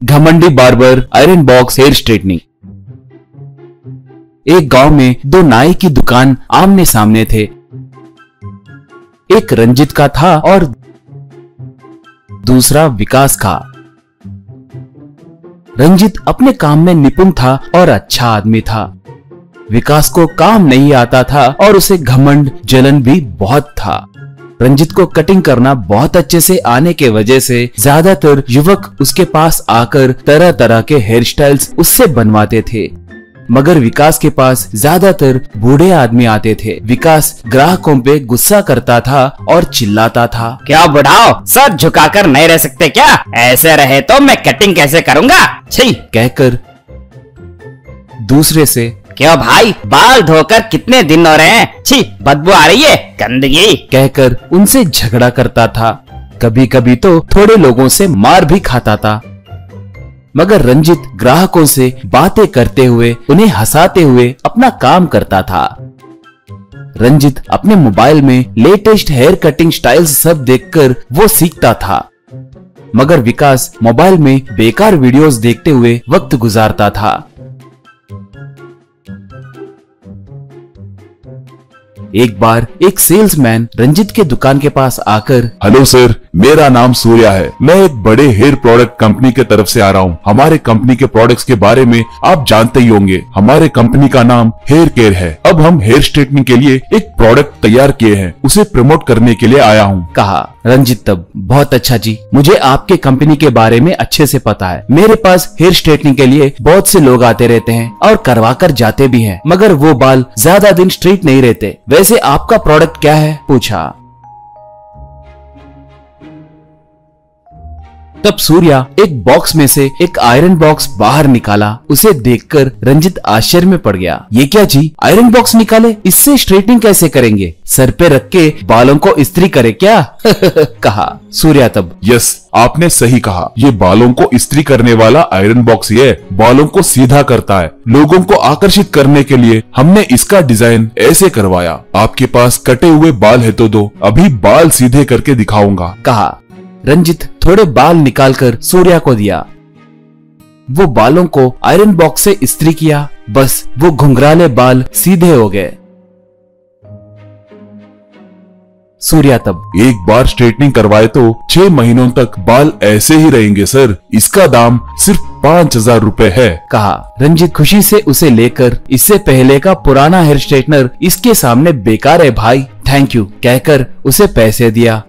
घमंडी barber iron box hair straightening. एक गांव में दो नाई की दुकान आमने सामने थे। एक रंजित का था और दूसरा विकास का। रंजित अपने काम में निपुण था और अच्छा आदमी था। विकास को काम नहीं आता था और उसे घमंड जलन भी बहुत था। रंजित को कटिंग करना बहुत अच्छे से आने के वजह से ज्यादातर युवक उसके पास आकर तरह तरह के हेयर स्टाइल्स उससे बनवाते थे, मगर विकास के पास ज्यादातर बूढ़े आदमी आते थे। विकास ग्राहकों पे गुस्सा करता था और चिल्लाता था, क्या बुढ़ाओ, सर झुकाकर नहीं रह सकते क्या? ऐसे रहे तो मैं कटिंग कैसे करूँगा? छी! कहकर दूसरे से, क्यों भाई, बाल धोकर कितने दिन हो रहे हैं? छी, बदबू आ रही है, गंदगी! कहकर उनसे झगड़ा करता था। कभी कभी तो थोड़े लोगों से मार भी खाता था, मगर रंजित ग्राहकों से बातें करते हुए उन्हें हंसाते हुए अपना काम करता था। रंजित अपने मोबाइल में लेटेस्ट हेयर कटिंग स्टाइल्स सब देखकर वो सीखता था, मगर विकास मोबाइल में बेकार वीडियोस देखते हुए वक्त गुजारता था। एक बार एक सेल्समैन रंजित के दुकान के पास आकर, हेलो सर, मेरा नाम सूर्या है। मैं एक बड़े हेयर प्रोडक्ट कंपनी के तरफ से आ रहा हूँ। हमारे कंपनी के प्रोडक्ट्स के बारे में आप जानते ही होंगे। हमारे कंपनी का नाम हेयर केयर है। अब हम हेयर स्ट्रेटनिंग के लिए एक प्रोडक्ट तैयार किए हैं, उसे प्रमोट करने के लिए आया हूँ, कहा। रंजित तब, बहुत अच्छा जी, मुझे आपके कंपनी के बारे में अच्छे से पता है। मेरे पास हेयर स्ट्रेटनिंग के लिए बहुत से लोग आते रहते हैं और करवा कर जाते भी हैं, मगर वो बाल ज्यादा दिन स्ट्रेट नहीं रहते। वैसे आपका प्रोडक्ट क्या है? पूछा। तब सूर्या एक बॉक्स में से एक आयरन बॉक्स बाहर निकाला। उसे देखकर रंजित आश्चर्य में पड़ गया। ये क्या जी, आयरन बॉक्स निकाले? इससे स्ट्रेटनिंग कैसे करेंगे? सर पे रख के बालों को इस्त्री करे क्या? कहा सूर्या तब। यस, आपने सही कहा। ये बालों को इस्त्री करने वाला आयरन बॉक्स ही है। बालों को सीधा करता है। लोगों को आकर्षित करने के लिए हमने इसका डिजाइन ऐसे करवाया। आपके पास कटे हुए बाल है तो दो, अभी बाल सीधे करके दिखाऊंगा, कहा। रंजित थोड़े बाल निकालकर सूर्या को दिया। वो बालों को आयरन बॉक्स से इस्त्री किया। बस वो घुंघराले बाल सीधे हो गए। सूर्या तब, एक बार स्ट्रेटनिंग करवाए तो 6 महीनों तक बाल ऐसे ही रहेंगे सर। इसका दाम सिर्फ 5,000 रुपए है, कहा। रंजित खुशी से उसे लेकर, इससे पहले का पुराना हेयर स्ट्रेटनर इसके सामने बेकार है भाई, थैंक यू कहकर उसे पैसे दिया।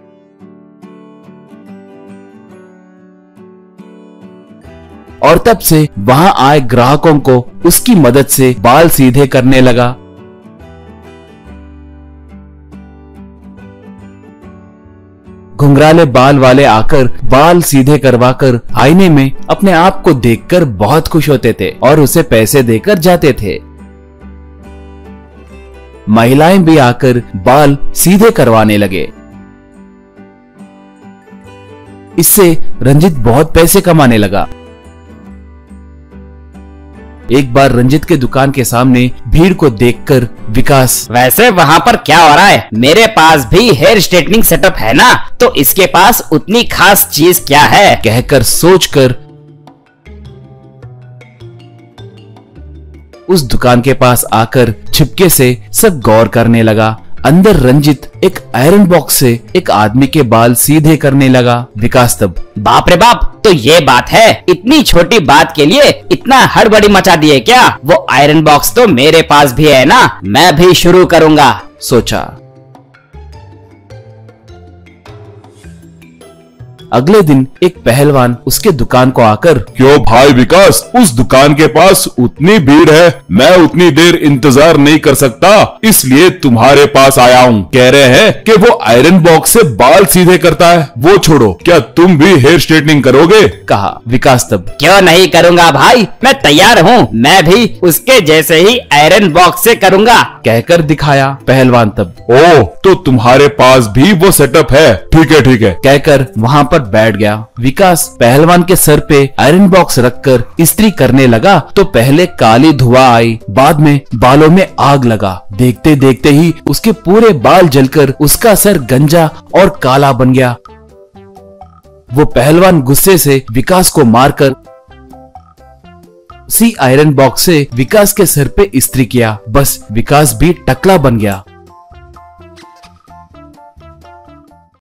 और तब से वहां आए ग्राहकों को उसकी मदद से बाल सीधे करने लगा। घुंघराले बाल वाले आकर बाल सीधे करवाकर आईने में अपने आप को देखकर बहुत खुश होते थे और उसे पैसे देकर जाते थे। महिलाएं भी आकर बाल सीधे करवाने लगे। इससे रंजित बहुत पैसे कमाने लगा। एक बार रंजित के दुकान के सामने भीड़ को देखकर विकास, वैसे वहाँ पर क्या हो रहा है? मेरे पास भी हेयर स्ट्रेटनिंग सेटअप है ना, तो इसके पास उतनी खास चीज क्या है? कहकर सोचकर उस दुकान के पास आकर छिपके से सब गौर करने लगा। अंदर रंजित एक आयरन बॉक्स से एक आदमी के बाल सीधे करने लगा। विकास तब, बाप रे बाप, तो ये बात है? इतनी छोटी बात के लिए इतना हड़बड़ी मचा दिए क्या? वो आयरन बॉक्स तो मेरे पास भी है ना, मैं भी शुरू करूंगा, सोचा। अगले दिन एक पहलवान उसके दुकान को आकर, क्यों भाई विकास, उस दुकान के पास उतनी भीड़ है, मैं उतनी देर इंतजार नहीं कर सकता, इसलिए तुम्हारे पास आया हूँ। कह रहे हैं कि वो आयरन बॉक्स से बाल सीधे करता है। वो छोड़ो, क्या तुम भी हेयर स्ट्रेटनिंग करोगे? कहा। विकास तब, क्यों नहीं करूँगा भाई, मैं तैयार हूँ, मैं भी उसके जैसे ही आयरन बॉक्स से करूँगा, कहकर दिखाया। पहलवान तब, ओह, तो तुम्हारे पास भी वो सेटअप है, ठीक है ठीक है, कहकर वहाँ पर बैठ गया। विकास पहलवान के सर पे आयरन बॉक्स रखकर इस्त्री करने लगा तो पहले काली धुआं आई, बाद में बालों में आग लगा। देखते देखते ही उसके पूरे बाल जलकर उसका सर गंजा और काला बन गया। वो पहलवान गुस्से से विकास को मारकर उसी आयरन बॉक्स से विकास के सर पे इस्त्री किया। बस विकास भी टकला बन गया।